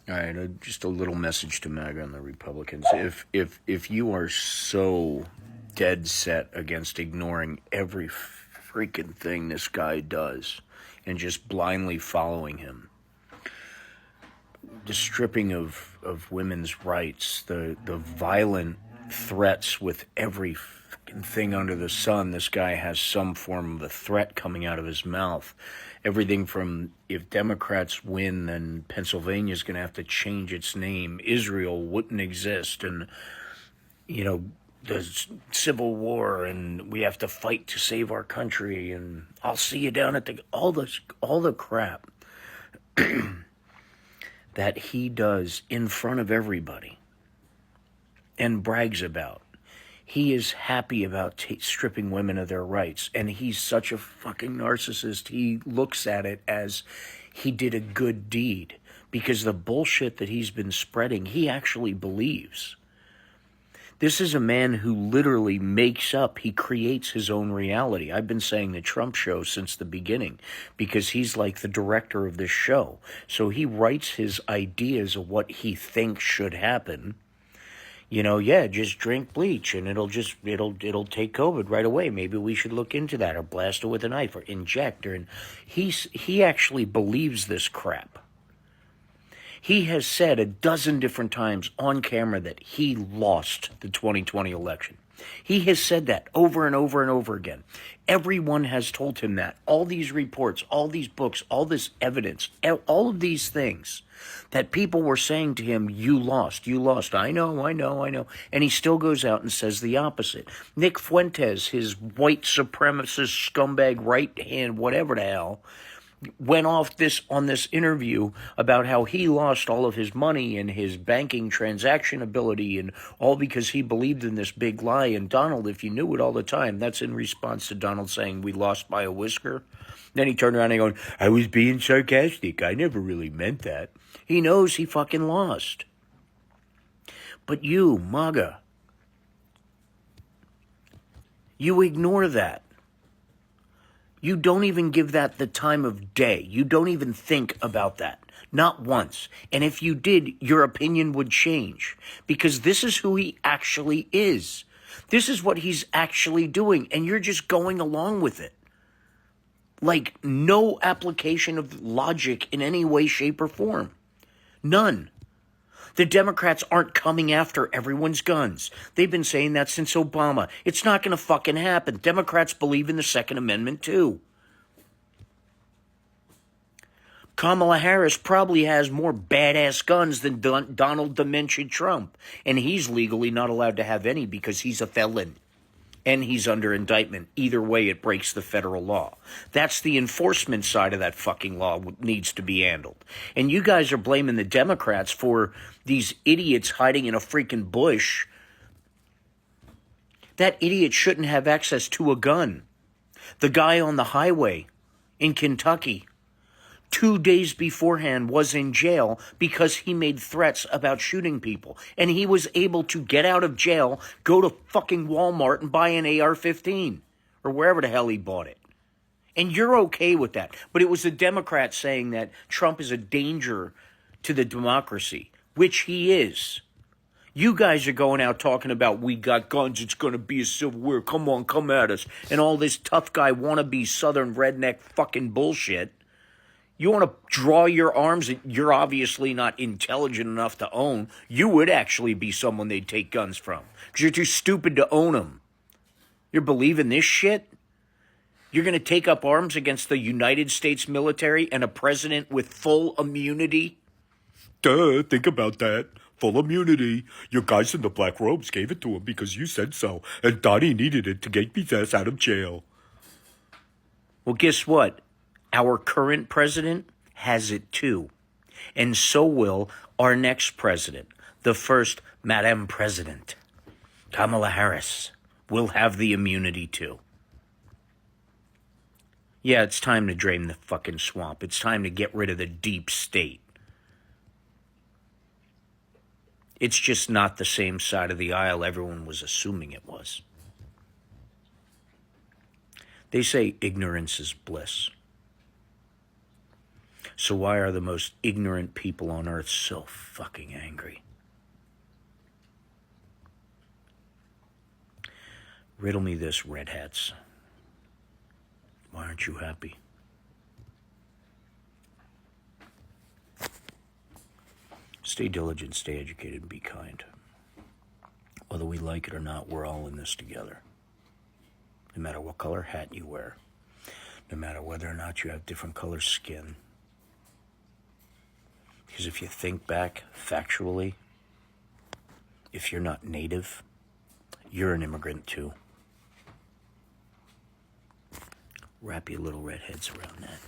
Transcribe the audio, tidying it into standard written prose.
All right, just a little message to MAGA and the Republicans. If you are so dead set against ignoring every freaking thing this guy does and just blindly following him, the stripping of women's rights, the violent threats with every fucking thing under the sun, this guy has some form of a threat coming out of his mouth. Everything from, if Democrats win, then Pennsylvania's going to have to change its name. Israel wouldn't exist. And, you know, there's civil war and we have to fight to save our country. And I'll see you down at all the crap that he does in front of everybody and brags about. He is happy about stripping women of their rights, and he's such a fucking narcissist. He looks at it as he did a good deed, because the bullshit that he's been spreading, he actually believes. This is a man who literally he creates his own reality. I've been saying the Trump show since the beginning, because he's like the director of this show. So he writes his ideas of what he thinks should happen. You know, just drink bleach and it'll take COVID right away. Maybe we should look into that, or blast it with a knife, or inject her. And he actually believes this crap. He has said a dozen different times on camera that he lost the 2020 election. He has said that over and over and over again. Everyone has told him that. All these reports, all these books, all this evidence, all of these things that people were saying to him, you lost. I know. And he still goes out and says the opposite. Nick Fuentes, his white supremacist scumbag right hand, whatever the hell, went off on this interview about how he lost all of his money and his banking transaction ability, and all because he believed in this big lie. And Donald, if you knew it all the time, that's in response to Donald saying we lost by a whisker. Then he turned around and going, I was being sarcastic. I never really meant that. He knows he fucking lost. But you, MAGA, you ignore that. You don't even give that the time of day. You don't even think about that. Not once. And if you did, your opinion would change. Because this is who he actually is. This is what he's actually doing. And you're just going along with it. Like no application of logic in any way, shape, or form. None. The Democrats aren't coming after everyone's guns. They've been saying that since Obama. It's not going to fucking happen. Democrats believe in the Second Amendment too. Kamala Harris probably has more badass guns than Donald Dementia Trump. And he's legally not allowed to have any because he's a felon. And he's under indictment. Either way, it breaks the federal law. That's the enforcement side of that fucking law needs to be handled. And you guys are blaming the Democrats for these idiots hiding in a freaking bush. That idiot shouldn't have access to a gun. The guy on the highway in Kentucky, 2 days beforehand, was in jail because he made threats about shooting people. And he was able to get out of jail, go to fucking Walmart and buy an AR-15 or wherever the hell he bought it. And you're okay with that. But it was the Democrats saying that Trump is a danger to the democracy, which he is. You guys are going out talking about we got guns, it's going to be a civil war, come on, come at us, and all this tough guy wannabe southern redneck fucking bullshit. You want to draw your arms that you're obviously not intelligent enough to own. You would actually be someone they'd take guns from because you're too stupid to own them. You're believing this shit? You're going to take up arms against the United States military and a president with full immunity? Duh, think about that. Full immunity. Your guys in the black robes gave it to him because you said so, and Donnie needed it to get his ass out of jail. Well, guess what? Our current president has it too. And so will our next president, the first Madam President, Kamala Harris, will have the immunity too. Yeah, it's time to drain the fucking swamp. It's time to get rid of the deep state. It's just not the same side of the aisle everyone was assuming it was. They say ignorance is bliss. So why are the most ignorant people on earth so fucking angry? Riddle me this, red hats. Why aren't you happy? Stay diligent, stay educated, and be kind. Whether we like it or not, we're all in this together. No matter what color hat you wear, no matter whether or not you have different color skin. Because if you think back factually, if you're not native, you're an immigrant too. Wrap your little red heads around that.